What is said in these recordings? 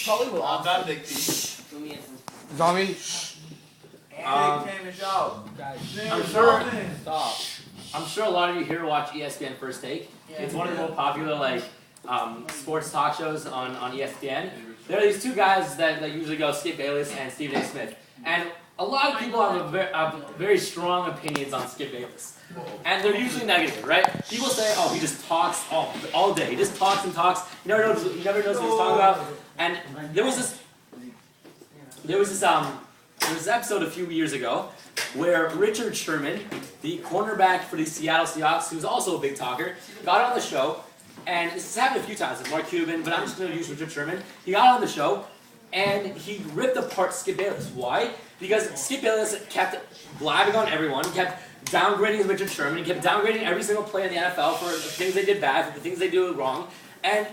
probably will also. Zombie. I'm sure a lot of you here watch ESPN First Take. Yeah. It's one of the more popular sports talk shows on ESPN. There are these two guys that usually go, Skip Bayless and Stephen A. Smith. And a lot of people have very strong opinions on Skip Bayless. And they're usually negative, right? People say, oh, he just talks all day. He just talks and talks. He never knows what he's talking about. And there was this episode a few years ago where Richard Sherman, the cornerback for the Seattle Seahawks, who's also a big talker, got on the show. And this has happened a few times with Mark Cuban, but I'm just going to use Richard Sherman. He got on the show, and he ripped apart Skip Bayless. Why? Because Skip Bayless kept blabbing on everyone, kept downgrading Richard Sherman, he kept downgrading every single player in the NFL for the things they did bad, for the things they do wrong. And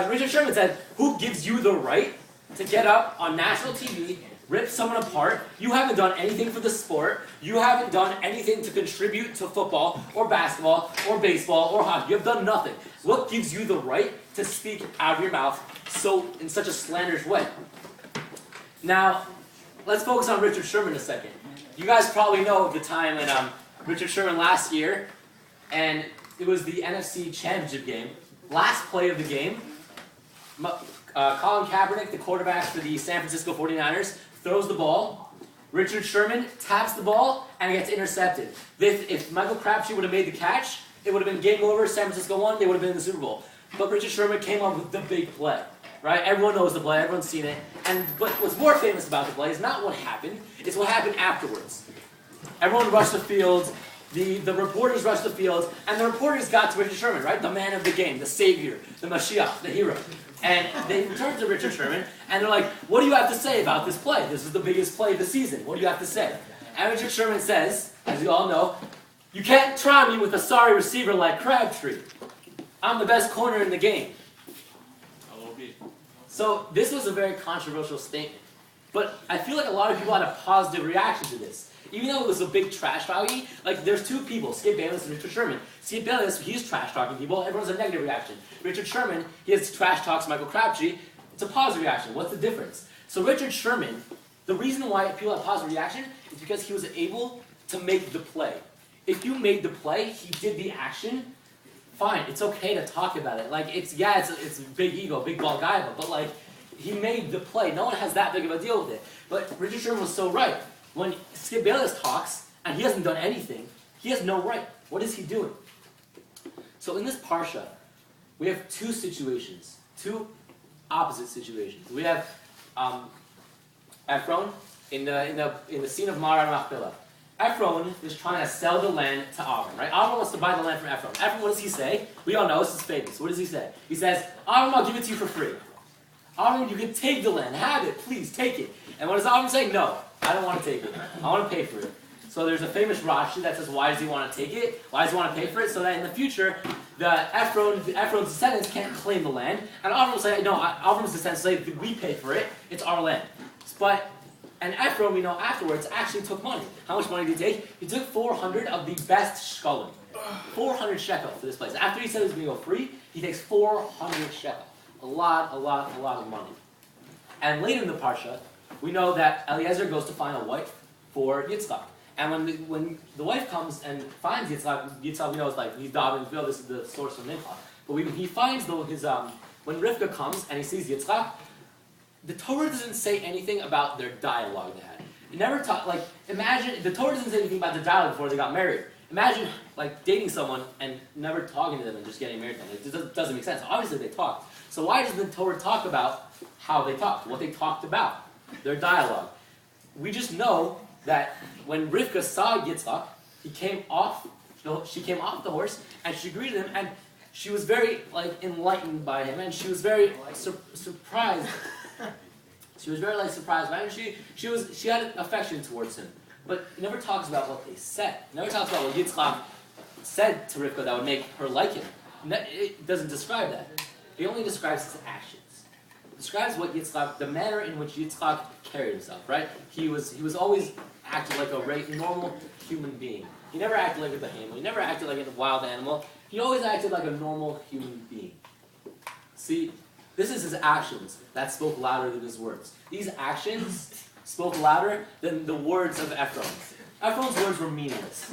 Richard Sherman said, who gives you the right to get up on national TV, rip someone apart? You haven't done anything for the sport. You haven't done anything to contribute to football or basketball or baseball or hockey. You have done nothing. What gives you the right to speak out of your mouth in such a slanderous way? Now, let's focus on Richard Sherman a second. You guys probably know of the time when Richard Sherman last year, and it was the NFC Championship game. Last play of the game, Colin Kaepernick, the quarterback for the San Francisco 49ers, throws the ball. Richard Sherman taps the ball and it gets intercepted. If Michael Crabtree would have made the catch, it would have been game over. San Francisco won. They would have been in the Super Bowl. But Richard Sherman came up with the big play, right? Everyone knows the play. Everyone's seen it. But what's more famous about the play is not what happened. It's what happened afterwards. Everyone rushed the field. The reporters rushed the field, and the reporters got to Richard Sherman, right? The man of the game, the savior, the Mashiach, the hero. And they turned to Richard Sherman, and they're like, what do you have to say about this play? This is the biggest play of the season. What do you have to say? And Richard Sherman says, as you all know, you can't try me with a sorry receiver like Crabtree. I'm the best corner in the game. So this was a very controversial statement. But I feel like a lot of people had a positive reaction to this. Even though it was a big trash talking, there's two people, Skip Bayless and Richard Sherman. Skip Bayless, he's trash talking people, everyone's a negative reaction. Richard Sherman, he has trash talks Michael Crabtree, it's a positive reaction. What's the difference? So Richard Sherman, the reason why people have a positive reaction is because he was able to make the play. If you made the play, he did the action, fine, it's okay to talk about it. It's a big ego, big ball guy, but he made the play. No one has that big of a deal with it. But Richard Sherman was so right. When Skip Bayless talks, and he hasn't done anything, he has no right. What is he doing? So in this parsha, we have two situations, two opposite situations. We have Ephron in the scene of Mara and Machpelah. Ephron is trying to sell the land to Avram, right? Avram wants to buy the land from Ephron. Ephron, what does he say? We all know, this is famous. What does he say? He says, Avram, I'll give it to you for free. Avram, you can take the land. Have it. Please, take it. And what does Avram say? No, I don't want to take it. I want to pay for it. So there's a famous Rashi that says, why does he want to take it? Why does he want to pay for it? So that in the future, Ephron's descendants can't claim the land. And Avram will say, no, Avram's descendants say, we pay for it. It's our land. And Ephron, we know afterwards, actually took money. How much money did he take? He took 400 of the best shekalim. 400 shekel for this place. After he said he was going to go free, he takes 400 shekel. A lot of money. And later in the parsha, we know that Eliezer goes to find a wife for Yitzchak. And when the wife comes and finds Yitzchak we know he's davening. We know this is the source of Mincha. But he finds when Rivka comes and he sees Yitzchak, the Torah doesn't say anything about their dialogue they had. It never imagine the Torah doesn't say anything about their dialogue before they got married. Imagine dating someone and never talking to them and just getting married to them. It doesn't make sense. Obviously they talked. So why does the Torah talk about how they talked, what they talked about, their dialogue? We just know that when Rivka saw Yitzchak, she came off the horse and she greeted him, and she was very enlightened by him, and she was very surprised. She was very surprised by him. She had an affection towards him, but it never talks about what they said. It never talks about what Yitzchak said to Rivka that would make her like him. It doesn't describe that. It only describes his actions. It describes the manner in which Yitzchak carried himself, right? He was always acted like a normal human being. He never acted like a behemoth. He never acted like a wild animal. He always acted like a normal human being. See, This is his actions that spoke louder than his words. These actions spoke louder than the words of Ephraim. Ephraim's words were meaningless.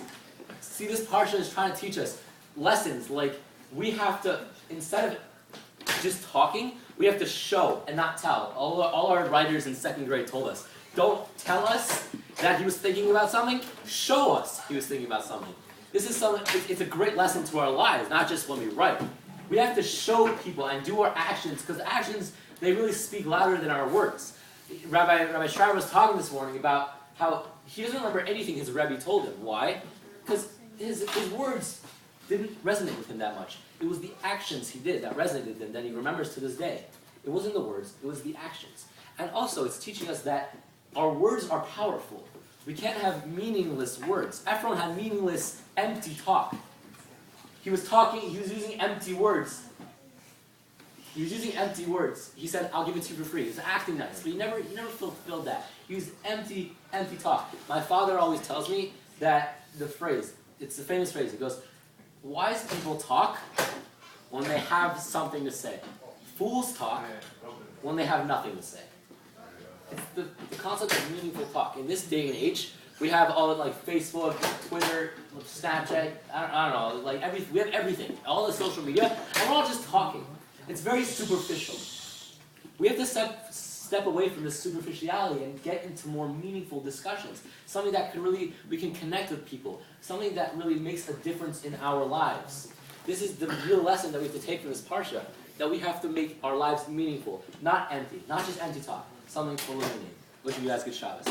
See, this parsha is trying to teach us lessons like we have to, instead of just talking, we have to show and not tell. All our writers in second grade told us, don't tell us that he was thinking about something, show us he was thinking about something. This is something, it's a great lesson to our lives, not just when we write. We have to show people and do our actions, because actions, they really speak louder than our words. Rabbi Schreiber was talking this morning about how he doesn't remember anything his Rebbe told him. Why? Because his words didn't resonate with him that much. It was the actions he did that resonated with him that he remembers to this day. It wasn't the words, it was the actions. And also, it's teaching us that our words are powerful. We can't have meaningless words. Ephraim had meaningless, empty talk. He was using empty words. He was using empty words. He said, I'll give it to you for free. He was acting nice, but he never fulfilled that. He used empty talk. My father always tells me that the phrase, it's the famous phrase, it goes, wise people talk when they have something to say. Fools talk when they have nothing to say. It's the concept of meaningful talk. In this day and age, we have all like Facebook, Twitter, Snapchat, I don't know, like we have everything, all the social media, and we're all just talking. It's very superficial. We have to step away from this superficiality and get into more meaningful discussions. Something that we can connect with people. Something that really makes a difference in our lives. This is the real lesson that we have to take from this parsha, that we have to make our lives meaningful, not empty, not just empty talk. Something to illuminate. Wishing you guys good Shabbos.